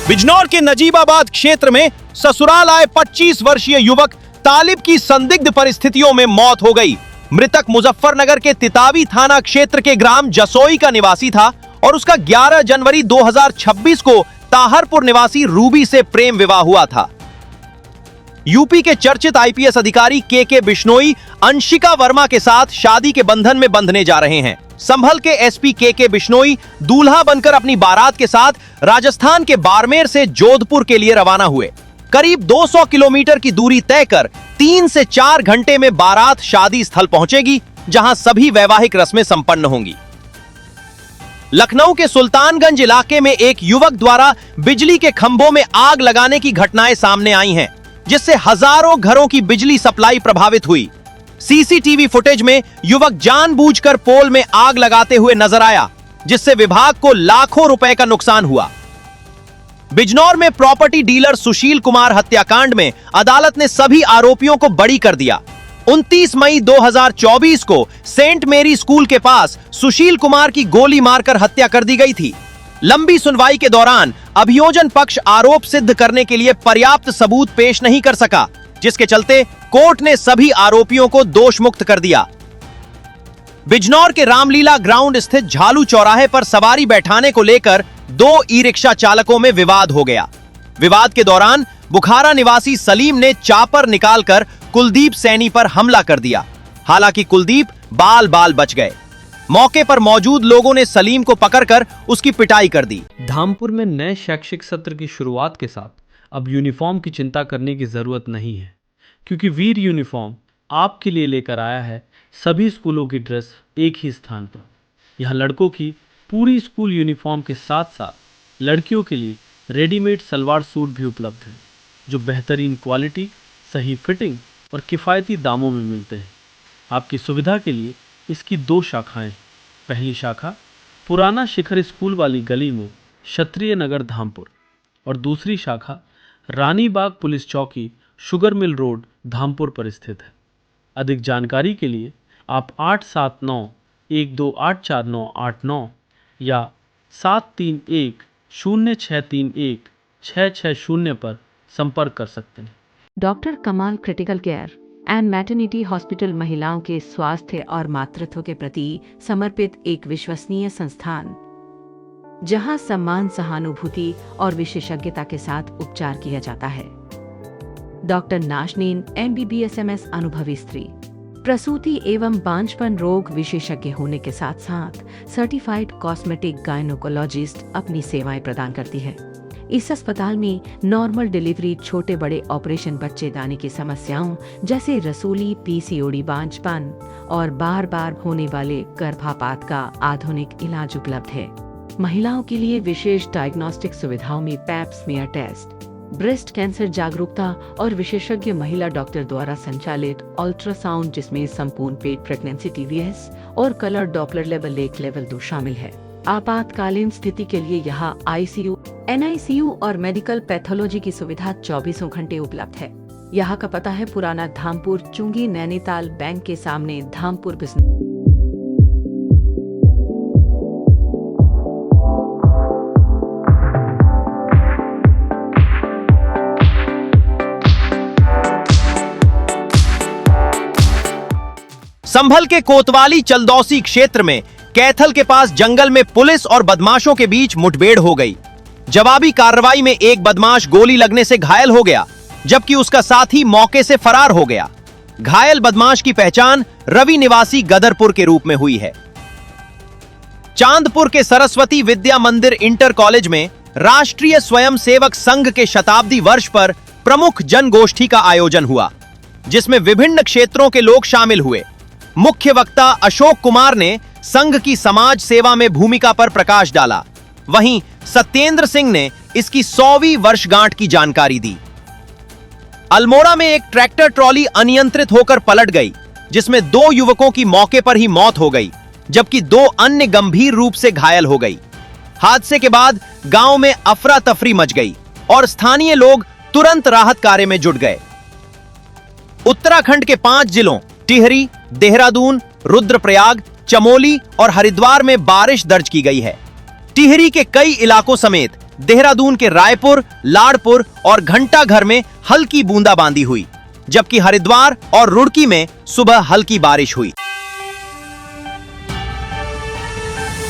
बिजनौर के नजीबाबाद क्षेत्र में ससुराल आए 25 वर्षीय युवक तालिब की संदिग्ध परिस्थितियों में मौत हो गई। मृतक मुजफ्फरनगर के तितावी थाना क्षेत्र के ग्राम जसोई का निवासी था और उसका 11 जनवरी 2026 को ताहरपुर निवासी रूबी से प्रेम विवाह हुआ था। यूपी के चर्चित आईपीएस अधिकारी के बिश्नोई अंशिका वर्मा के साथ शादी के बंधन में बंधने जा रहे हैं। संभल के एसपी के बिश्नोई दूल्हा बनकर अपनी बारात के साथ राजस्थान के बाड़मेर से जोधपुर के लिए रवाना हुए। करीब 200 किलोमीटर की दूरी तय कर 3 से 4 घंटे में बारात शादी स्थल पहुंचेगी, जहां सभी वैवाहिक रस्में संपन्न होंगी। लखनऊ के सुल्तानगंज इलाके में एक युवक द्वारा बिजली के खंभों में आग लगाने की घटनाएं सामने आई हैं, जिससे हजारों घरों की बिजली सप्लाई प्रभावित हुई। सीसीटीवी फुटेज में युवक जानबूझकर पोल में आग लगाते हुए नजर आया, जिससे विभाग को लाखों रुपए का नुकसान हुआ। बिजनौर में प्रॉपर्टी डीलर सुशील कुमार हत्याकांड में अदालत ने सभी आरोपियों को बरी कर दिया। 29 मई 2024 को सेंट मेरी स्कूल के पास सुशील कुमार की गोली मारकर हत्या कर दी गई थी। लंबी सुनवाई के दौरान अभियोजन पक्ष आरोप सिद्ध करने के लिए पर्याप्त सबूत पेश नहीं कर सका, जिसके चलते कोर्ट ने सभी आरोपियों को दोष मुक्त कर दिया। बिजनौर के रामलीला ग्राउंड स्थित झालू चौराहे पर सवारी बैठाने को लेकर 2 ई-रिक्शा चालकों में विवाद हो गया। विवाद के दौरान बुखारा निवासी सलीम ने चापर निकालकर कुलदीप सैनी पर हमला कर दिया। हालांकि कुलदीप बाल बाल बच गए। मौके पर मौजूद लोगों ने सलीम को पकड़कर उसकी पिटाई कर दी। धामपुर में नए शैक्षिक सत्र की शुरुआत के साथ अब यूनिफॉर्म की चिंता करने की जरूरत नहीं है, क्योंकि वीर यूनिफॉर्म आपके लिए लेकर आया है सभी स्कूलों की ड्रेस एक ही स्थान पर। यहाँ लड़कों की पूरी स्कूल यूनिफॉर्म के साथ साथ लड़कियों के लिए रेडीमेड सलवार सूट भी उपलब्ध है, जो बेहतरीन क्वालिटी, सही फिटिंग और किफ़ायती दामों में मिलते हैं। आपकी सुविधा के लिए इसकी 2 शाखाएं। पहली शाखा पुराना शिखर स्कूल वाली गली में क्षत्रिय नगर धामपुर और दूसरी शाखा रानी बाग पुलिस चौकी शुगर मिल रोड धामपुर पर स्थित है। अधिक जानकारी के लिए आप 8791284989 या 7310631660 पर संपर्क कर सकते हैं। डॉक्टर कमाल critical care and maternity hospital महिलाओं के स्वास्थ्य और मातृत्व के प्रति समर्पित एक विश्वसनीय संस्थान, जहां सम्मान, सहानुभूति और विशेषज्ञता के साथ उपचार किया जाता है। डॉक्टर नाशनीन MBBS अनुभवी स्त्री, प्रसूति एवं बांझपन रोग विशेषज्ञ होने के साथ साथ सर्टिफाइड कॉस्मेटिक गायनोकोलॉजिस्ट अपनी सेवाएं प्रदान करती है। इस अस्पताल में नॉर्मल डिलीवरी, छोटे बड़े ऑपरेशन, बच्चेदानी की समस्याओं जैसे रसूली, PCOD, बांझपन और बार बार होने वाले गर्भापात का आधुनिक इलाज उपलब्ध है। महिलाओं के लिए विशेष डायग्नोस्टिक सुविधाओं में pap smear test, breast cancer जागरूकता और विशेषज्ञ महिला डॉक्टर द्वारा संचालित अल्ट्रासाउंड, जिसमें संपूर्ण पेट प्रेगनेंसी TVS और कलर डॉपलर लेवल 1 लेवल 2 शामिल है। आपातकालीन स्थिति के लिए यहाँ ICU, NICU और मेडिकल पैथोलॉजी की सुविधा 24 घंटे उपलब्ध है। यहाँ का पता है पुराना धामपुर, चुंगी, नैनीताल बैंक के सामने, धामपुर बिजनौर। संभल के कोतवाली चलदौसी क्षेत्र में कैथल के पास जंगल में पुलिस और बदमाशों के बीच मुठभेड़ हो गई। जवाबी कार्रवाई में एक बदमाश गोली लगने से घायल हो गया, जबकि उसका साथी मौके से फरार हो गया। घायल बदमाश की पहचान रवि निवासी गदरपुर के रूप में हुई है। चांदपुर के सरस्वती विद्या मंदिर इंटर कॉलेज में राष्ट्रीय स्वयंसेवक संघ के शताब्दी वर्ष पर प्रमुख जनगोष्ठी का आयोजन हुआ, जिसमें विभिन्न क्षेत्रों के लोग शामिल हुए। मुख्य वक्ता अशोक कुमार ने संघ की समाज सेवा में भूमिका पर प्रकाश डाला। वहीं सत्येंद्र सिंह ने इसकी 100वीं वर्षगांठ की जानकारी दी। अल्मोड़ा में एक ट्रैक्टर ट्रॉली अनियंत्रित होकर पलट गई, जिसमें 2 युवकों की मौके पर ही मौत हो गई, जबकि 2 अन्य गंभीर रूप से घायल हो गई। हादसे के बाद गांव में अफरा तफरी मच गई और स्थानीय लोग तुरंत राहत कार्य में जुट गए। उत्तराखंड के 5 जिलों टिहरी, देहरादून, रुद्रप्रयाग, चमोली और हरिद्वार में बारिश दर्ज की गई है। टिहरी के कई इलाकों समेत देहरादून के रायपुर, लाड़पुर और घंटाघर में हल्की बूंदाबांदी हुई, जबकि हरिद्वार और रुड़की में सुबह हल्की बारिश हुई।